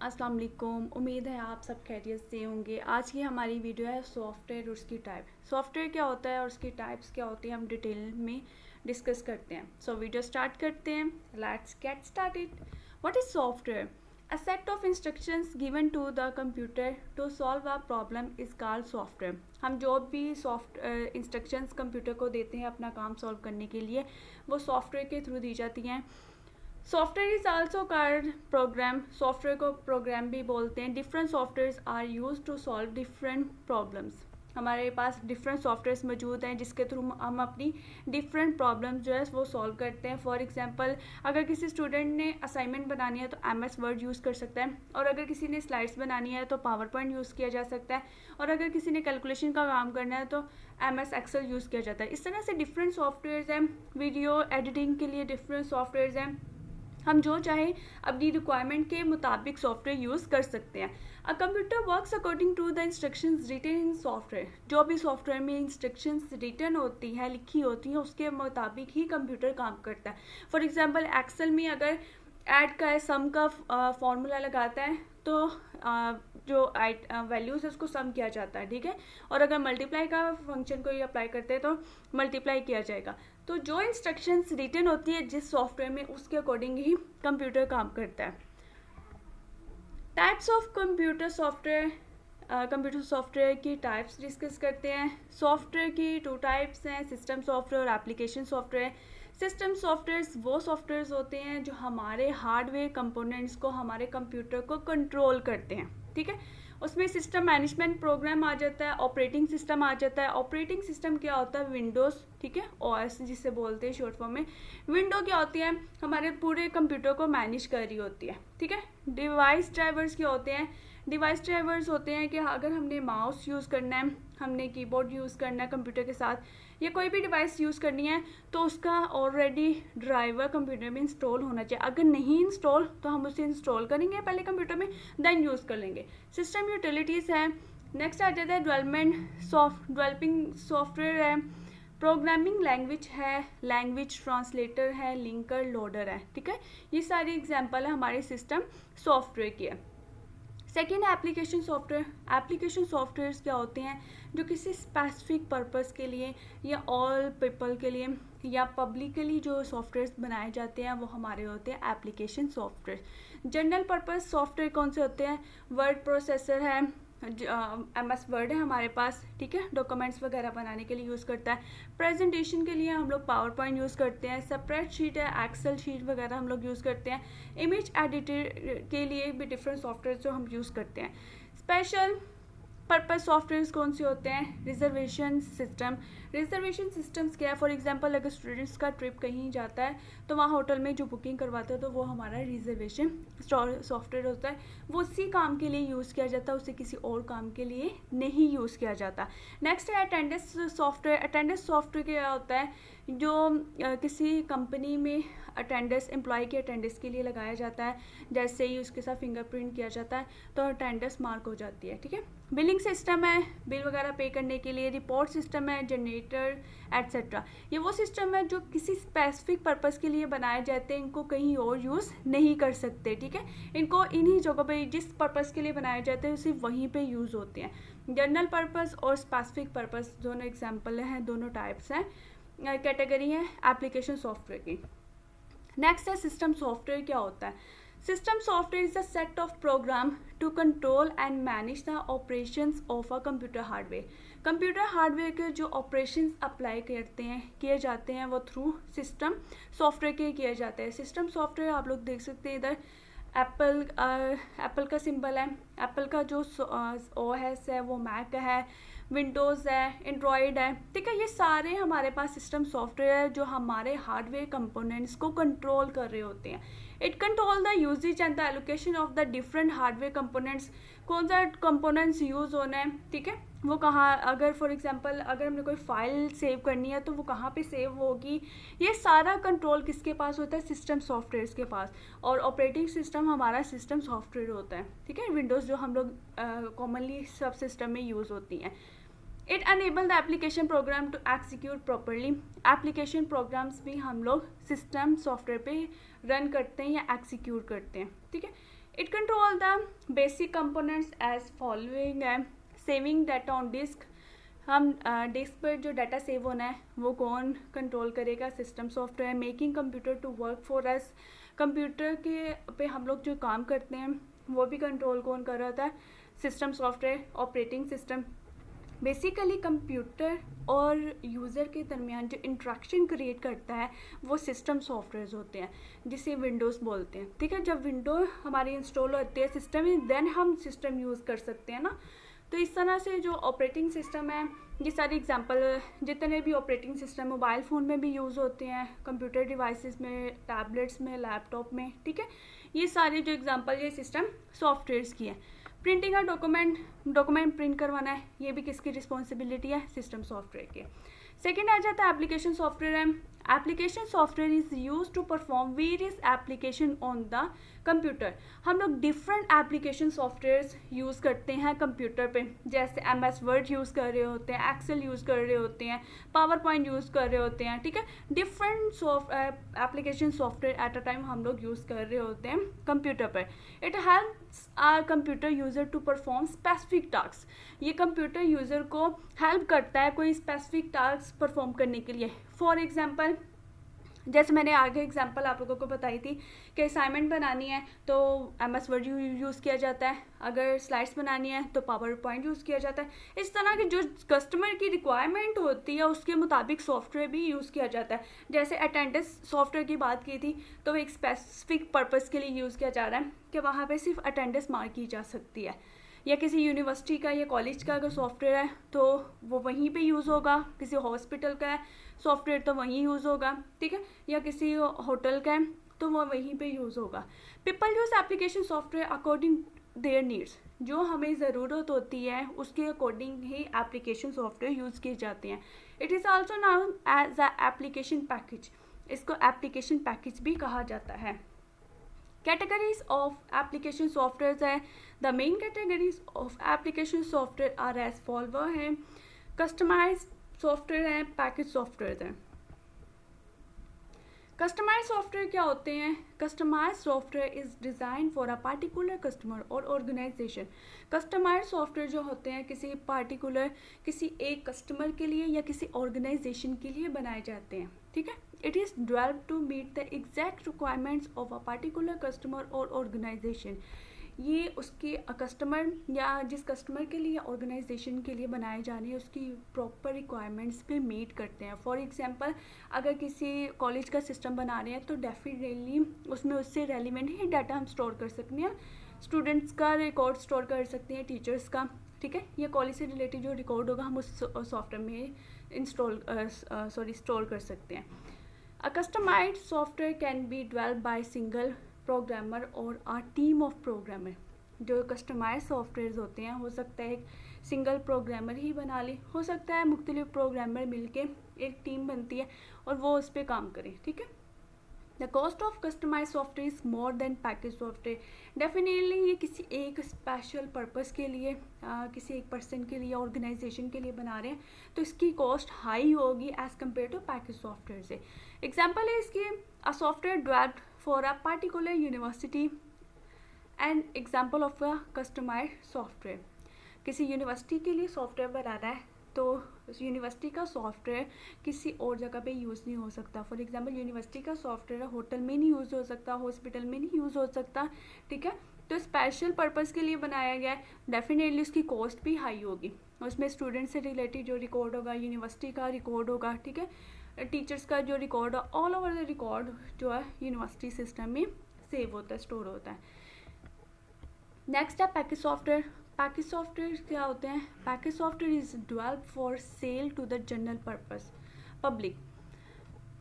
अस्सलाम वालेकुम। उम्मीद है आप सब खैरियत से होंगे। आज की हमारी वीडियो है सॉफ्टवेयर और उसकी टाइप। सॉफ्टवेयर क्या होता है और उसकी टाइप्स क्या होती हैं हम डिटेल में डिस्कस करते हैं। सो वीडियो स्टार्ट करते हैं। Let's get started. What is software? A set of instructions given to the computer to solve a problem is called software। हम जो भी इंस्ट्रक्शंस कंप्यूटर को देते हैं अपना काम सॉल्व करने के लिए, वो सॉफ्टवेयर के थ्रू दी जाती हैं। Software is also called program. Software को प्रोग्राम भी बोलते हैं। Different software are use to solve different problems. हमारे पास डिफरेंट सॉफ्टवेयर्स मौजूद हैं जिसके थ्रू हम अपनी डिफरेंट प्रॉब्लम्स जो है वो सॉल्व करते हैं। फॉर एग्जांपल, अगर किसी स्टूडेंट ने असाइनमेंट बनानी है तो MS वर्ड यूज़ कर सकता है, और अगर किसी ने स्लाइड्स बनानी है तो पावर पॉइंट यूज़ किया जा सकता है, और अगर किसी ने कैलकुलेशन का काम करना है तो MS एक्सेल यूज़ किया जाता है। इस तरह से डिफरेंट सॉफ्टवेयर्स हैं। वीडियो एडिटिंग के लिए डिफरेंट सॉफ्टवेयर्स हैं। हम जो चाहे अपनी रिक्वायरमेंट के मुताबिक सॉफ्टवेयर यूज़ कर सकते हैं। A computer works according to the instructions written in software. जो भी सॉफ्टवेयर में इंस्ट्रक्शंस रिटन होती हैं, लिखी होती हैं, उसके मुताबिक ही कंप्यूटर काम करता है। फॉर एग्जांपल, एक्सेल में अगर ऐड का सम का फॉर्मूला लगाता है तो जो वैल्यूज़ है उसको सम किया जाता है, ठीक है। और अगर मल्टीप्लाई का फंक्शन को अप्लाई करते हैं तो मल्टीप्लाई किया जाएगा। तो जो इंस्ट्रक्शंस रिटन होती है जिस सॉफ्टवेयर में, उसके अकॉर्डिंग ही कंप्यूटर काम करता है। Types of computer software. Computer software की टाइप्स डिस्कस करते हैं। सॉफ्टवेयर की 2 टाइप्स हैं, सिस्टम सॉफ्टवेयर और एप्लीकेशन सॉफ्टवेयर। सिस्टम सॉफ्टवेयर्स वो सॉफ्टवेयर्स होते हैं जो हमारे हार्डवेयर कंपोनेंट्स को, हमारे कंप्यूटर को कंट्रोल करते हैं, ठीक है। उसमें सिस्टम मैनेजमेंट प्रोग्राम आ जाता है, ऑपरेटिंग सिस्टम आ जाता है। ऑपरेटिंग सिस्टम क्या होता है? विंडोज़, ठीक है, OS जिसे बोलते हैं शॉर्ट फॉर्म में। विंडो क्या होती है? हमारे पूरे कंप्यूटर को मैनेज कर रही होती है, ठीक है। डिवाइस ड्राइवर्स क्या होते हैं? डिवाइस ड्राइवर्स होते हैं कि अगर हमने माउस यूज़ करना है, हमने कीबोर्ड यूज़ करना है कंप्यूटर के साथ, या कोई भी डिवाइस यूज़ करनी है, तो उसका ऑलरेडी ड्राइवर कंप्यूटर में इंस्टॉल होना चाहिए। अगर नहीं इंस्टॉल तो हम उसे इंस्टॉल करेंगे पहले कंप्यूटर में, देन यूज़ कर लेंगे। सिस्टम यूटिलिटीज़ है। नेक्स्ट आ जाता है डेवलपिंग सॉफ्टवेयर है, प्रोग्रामिंग लैंग्वेज है, लैंग्वेज ट्रांसलेटर है, लिंकर, लोडर है, ठीक है। ये सारी एग्जाम्पल है हमारे सिस्टम सॉफ्टवेयर की है। सेकेंड है एप्लीकेशन सॉफ्टवेयर। एप्लीकेशन सॉफ्टवेयर्स क्या होते हैं? जो किसी स्पेसिफिक पर्पस के लिए या ऑल पीपल के लिए या पब्लिकली जो सॉफ्टवेयर्स बनाए जाते हैं वो हमारे होते हैं application software. General purpose software कौन से होते हैं? वर्ड प्रोसेसर है, MS वर्ड है हमारे पास, ठीक है, डॉक्यूमेंट्स वगैरह बनाने के लिए यूज़ करता है। प्रेजेंटेशन के लिए हम लोग पावर पॉइंट यूज़ करते हैं। स्प्रेड शीट है, एक्सेल शीट वगैरह हम लोग यूज़ करते हैं। इमेज एडिटर के लिए भी डिफरेंट सॉफ्टवेयर जो हम यूज़ करते हैं। स्पेशल पर्पस सॉफ्टवेयर कौन से होते हैं? Reservation system. रिजर्वेशन सिस्टम्स क्या है? फॉर एग्जांपल, अगर स्टूडेंट्स का ट्रिप कहीं जाता है तो वहाँ होटल में जो बुकिंग करवाते हैं तो वो हमारा रिजर्वेशन सॉफ्टवेयर होता है। वो उसी काम के लिए यूज़ किया जाता है, उसे किसी और काम के लिए नहीं यूज़ किया जाता। नेक्स्ट है अटेंडेंस सॉफ्टवेयर। अटेंडेंस सॉफ्टवेयर क्या होता है? जो किसी कंपनी में अटेंडेंस, एम्प्लॉय की अटेंडेंस के लिए लगाया जाता है। जैसे ही उसके साथ फिंगरप्रिंट किया जाता है तो अटेंडेंस मार्क हो जाती है, ठीक है। बिलिंग सिस्टम है, बिल वगैरह पे करने के लिए। रिपोर्ट सिस्टम है, जनरेटर एट्सेट्रा। ये वो सिस्टम है जो किसी स्पेसिफिक पर्पस के लिए बनाए जाते हैं, इनको कहीं और यूज़ नहीं कर सकते, ठीक है। इनको इन्हीं जगहों पे जिस पर्पस के लिए बनाए जाते हैं सिर्फ वहीं पे यूज़ होते हैं। जनरल पर्पस और स्पेसिफिक पर्पस दोनों एग्जाम्पल हैं, दोनों टाइप्स हैं, कैटेगरी है एप्लीकेशन सॉफ्टवेयर की। नेक्स्ट है सिस्टम सॉफ्टवेयर क्या होता है? System software is a set of program to control and manage the operations of a computer hardware. Computer hardware के जो ऑपरेशंस अप्लाई करते हैं, किए जाते हैं, वो थ्रू सिस्टम सॉफ्टवेयर के किए जाते हैं। सिस्टम सॉफ्टवेयर आप लोग देख सकते हैं इधर एप्पल का सिंबल है। एप्पल का जो OS है वो मैक है, विंडोज़ है, एंड्रॉयड है, ठीक है। ये सारे हमारे पास सिस्टम सॉफ्टवेयर है जो हमारे हार्डवेयर कंपोनेंट्स को कंट्रोल कर रहे होते हैं। It control the usages and the allocation of the different hardware components. कौन सा कंपोनेंट्स यूज़ होना है, ठीक है, वो कहाँ, अगर फॉर एग्जांपल अगर हमने कोई फाइल सेव करनी है तो वो कहाँ पे सेव होगी, ये सारा कंट्रोल किसके पास होता है? सिस्टम सॉफ्टवेयर के पास। और ऑपरेटिंग सिस्टम हमारा सिस्टम सॉफ्टवेयर होता है, ठीक है। विंडोज़ जो हम लोग कॉमनली सब सिस्टम में यूज़ होती हैं। It enable the application program to execute properly. Application programs भी हम लोग सिस्टम सॉफ्टवेयर पे रन करते हैं या एक्सिक्यूट करते हैं, ठीक है। It control the basic components as following है, सेविंग डाटा ऑन डिस्क, हम डिस्क पर जो डाटा सेव होना है वो कौन कंट्रोल करेगा, system software. Making computer to work for us, computer के पे हम लोग जो काम करते हैं वो भी कंट्रोल कौन कर रहा होता है, system software. Operating system, basically computer और यूज़र के दरमियान जो इंट्रैक्शन क्रिएट करता है वो सिस्टम सॉफ्टवेयर्स होते हैं, जिसे विंडोज़ बोलते हैं, ठीक है। जब विंडो हमारी इंस्टॉल होती है सिस्टम में, देन हम सिस्टम यूज़ कर सकते हैं ना। तो इस तरह से जो ऑपरेटिंग सिस्टम है, ये सारी एग्जांपल जितने भी ऑपरेटिंग सिस्टम मोबाइल फ़ोन में भी यूज़ होते हैं, कंप्यूटर डिवाइसेस में, टैबलेट्स में, लैपटॉप में, ठीक है। ये सारे जो एग्जांपल ये सिस्टम सॉफ्टवेयर्स की है। प्रिंटिंग का डॉक्यूमेंट प्रिंट करवाना है, ये भी किसकी रिस्पॉन्सिबिलिटी है, सिस्टम सॉफ्टवेयर की। सेकेंड आ जाता है एप्लीकेशन सॉफ्टवेयर है। Application software is use to perform various application on the computer. हम लोग डिफरेंट एप्लीकेशन सॉफ्टवेयर्स यूज़ करते हैं कंप्यूटर पे, जैसे MS वर्ड यूज़ कर रहे होते हैं, एक्सेल यूज़ कर रहे होते हैं, पावर पॉइंट यूज़ कर रहे होते हैं, ठीक है। Different application software at a time हम लोग यूज़ कर रहे होते हैं कंप्यूटर पर। It helps our computer user to perform specific task. ये कंप्यूटर यूज़र को हेल्प करता है कोई स्पेसिफिक टास्क परफॉर्म करने के लिए। फॉर एग्जांपल, जैसे मैंने आगे एग्जांपल आप लोगों को बताई थी कि असाइनमेंट बनानी है तो MS वर्ड यूज़ किया जाता है, अगर स्लाइड्स बनानी है तो पावर पॉइंट यूज़ किया जाता है। इस तरह की जो कस्टमर की रिक्वायरमेंट होती है उसके मुताबिक सॉफ्टवेयर भी यूज़ किया जाता है। जैसे अटेंडेंस सॉफ्टवेयर की बात की थी तो वो एक स्पेसिफिक पर्पज़ के लिए यूज़ किया जा रहा है कि वहाँ पर सिर्फ अटेंडेंस मार्क की जा सकती है। या किसी यूनिवर्सिटी का या कॉलेज का अगर सॉफ्टवेयर है तो वो वहीं पे यूज़ होगा, किसी हॉस्पिटल का है सॉफ्टवेयर तो वहीं यूज़ होगा, ठीक है। या किसी होटल का है तो वो वहीं पे यूज़ होगा। People use application software according their needs, जो हमें ज़रूरत होती है उसके अकॉर्डिंग ही एप्लीकेशन सॉफ्टवेयर यूज़ किए जाते हैं। It is also known as a application package, इसको एप्लीकेशन पैकेज भी कहा जाता है। Categories of application softwares है, the main categories of application software are as follow है, customized software है, package software है। कस्टमाइज सॉफ्टवेयर क्या होते हैं? Customize software is design for a particular customer और ऑर्गेनाइजेशन। कस्टमाइज सॉफ्टवेयर जो होते हैं किसी पार्टिकुलर, किसी एक कस्टमर के लिए या किसी ऑर्गेनाइजेशन के लिए बनाए जाते हैं, ठीक है। It is developed to meet the exact requirements of a particular customer और ऑर्गेनाइजेशन। ये उसके कस्टमर या जिस कस्टमर के लिए ऑर्गेनाइजेशन के लिए बनाए जाने हैं उसकी प्रॉपर रिक्वायरमेंट्स पे मीट करते हैं। फॉर एग्जांपल, अगर किसी कॉलेज का सिस्टम बना रहे हैं तो डेफिनेटली उसमें उससे रेलिवेंट ही डाटा हम स्टोर कर सकते हैं। स्टूडेंट्स का रिकॉर्ड स्टोर कर सकते हैं, टीचर्स का, ठीक है। या कॉलेज से रिलेटेड जो रिकॉर्ड होगा हम उस सॉफ्टवेयर में स्टोर कर सकते हैं। A customised software can be developed by single programmer और आ टीम ऑफ प्रोग्रामर। जो कस्टमाइज सॉफ्टवेयर होते हैं हो सकता है एक सिंगल प्रोग्रामर ही बना ले, हो सकता है मुख्तलिफ प्रोग्रामर मिलके एक टीम बनती है और वो उस पर काम करें, ठीक है। The cost of customize software is more than package software. Definitely ये किसी एक स्पेशल पर्पस के लिए, किसी एक पर्सन के लिए, ऑर्गेनाइजेशन के लिए बना रहे हैं तो इसकी कॉस्ट हाई होगी as compare to package software से। एग्जाम्पल है इसकी, a software developed for a particular university and example of a customised software. किसी यूनिवर्सिटी के लिए सॉफ्टवेयर बनाना है तो यूनिवर्सिटी का सॉफ्टवेयर किसी और जगह पे यूज़ नहीं हो सकता। फॉर एग्जांपल, यूनिवर्सिटी का सॉफ्टवेयर होटल में नहीं यूज़ हो सकता, हॉस्पिटल में नहीं यूज़ हो सकता, ठीक है। तो स्पेशल पर्पस के लिए बनाया गया है, डेफिनेटली उसकी कॉस्ट भी हाई होगी। उसमें स्टूडेंट से रिलेटेड जो रिकॉर्ड होगा, यूनिवर्सिटी का रिकॉर्ड होगा, ठीक है, टीचर्स का जो रिकॉर्ड है, ऑल ओवर द रिकॉर्ड जो है यूनिवर्सिटी सिस्टम में सेव होता है, स्टोर होता है। नेक्स्ट है पैकेज सॉफ्टवेयर। पैकेज सॉफ्टवेयर क्या होते हैं? Package software is developed for sale to the general purpose public.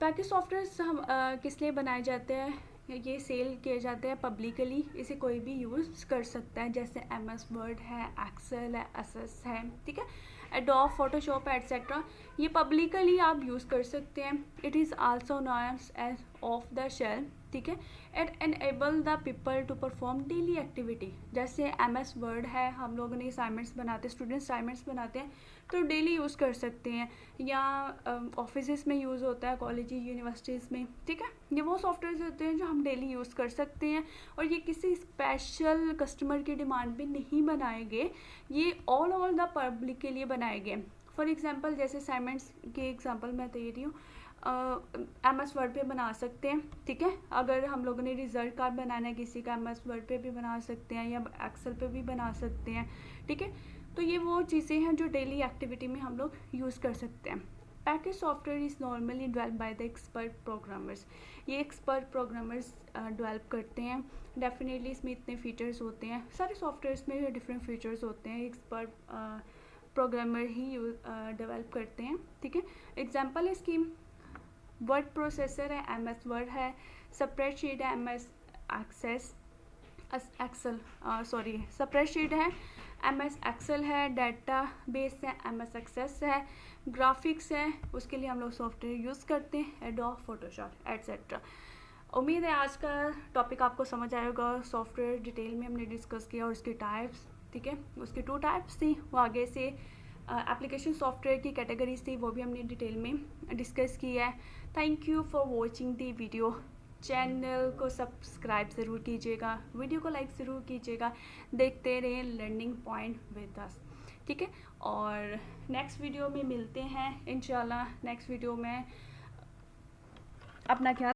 Package software हम किस लिए बनाए जाते हैं? ये सेल किए जाते हैं पब्लिकली, इसे कोई भी यूज़ कर सकता है, जैसे MS वर्ड है, एक्सेल है, SS है, ठीक है, एडोब, फोटोशॉप एट्सेट्रा। ये पब्लिकली आप यूज़ कर सकते हैं। It is also known as of the shell, ठीक है। It enable the people to perform daily activity. जैसे MS वर्ड है, हम लोगों ने असाइनमेंट्स बनाते हैं, स्टूडेंट्स असाइनमेंट्स बनाते हैं तो डेली यूज़ कर सकते हैं, या ऑफिस में यूज़ होता है, कॉलेज यूनिवर्सिटीज़ में, ठीक है। ये वो सॉफ्टवेयर होते हैं जो हम डेली यूज़ कर सकते हैं, और ये किसी स्पेशल कस्टमर की डिमांड पे नहीं बनाए गए, ये ऑल ओवर द पब्लिक के लिए बनाए गए। फॉर एग्जांपल जैसे असाइनमेंट्स की एग्जांपल मैं दे रही हूँ, MS वर्ड पे बना सकते हैं, ठीक है। अगर हम लोगों ने रिजल्ट कार्ड बनाना है किसी का, MS वर्ड पे भी बना सकते हैं या एक्सेल पे भी बना सकते हैं, ठीक है। तो ये वो चीज़ें हैं जो डेली एक्टिविटी में हम लोग यूज़ कर सकते हैं। Package software is normally develop by the expert programmers. ये एक्सपर्ट प्रोग्रामर्स डेवलप करते हैं। डेफिनेटली इसमें इतने फीचर्स होते हैं, सारे सॉफ्टवेयर्स में डिफरेंट फीचर्स होते हैं, एक्सपर्ट प्रोग्रामर ही डेवलप करते हैं, ठीक है। एग्जांपल है इसकी, वर्ड प्रोसेसर है, MS वर्ड है, स्प्रेडशीट है, MS एक्सेल स्प्रेडशीट है, MS एक्सेल है, डेटा बेस है, MS एक्सेस है, ग्राफिक्स है, उसके लिए हम लोग सॉफ्टवेयर यूज़ करते हैं, एडोब फोटोशॉप एट्सेट्रा। उम्मीद है आज का टॉपिक आपको समझ आएगा। सॉफ्टवेयर डिटेल में हमने डिस्कस किया और उसके टाइप्स, ठीक है। उसके 2 टाइप्स थी, वो आगे से एप्लीकेशन सॉफ्टवेयर की कैटेगरीज थी, वो भी हमने डिटेल में डिस्कस किया है। Thank you for watching the video. Channel को सब्सक्राइब ज़रूर कीजिएगा, वीडियो को लाइक ज़रूर कीजिएगा, देखते रहें लर्निंग पॉइंट विद अस, ठीक है। और नेक्स्ट वीडियो में मिलते हैं इंशाल्लाह। नेक्स्ट वीडियो में अपना ख्याल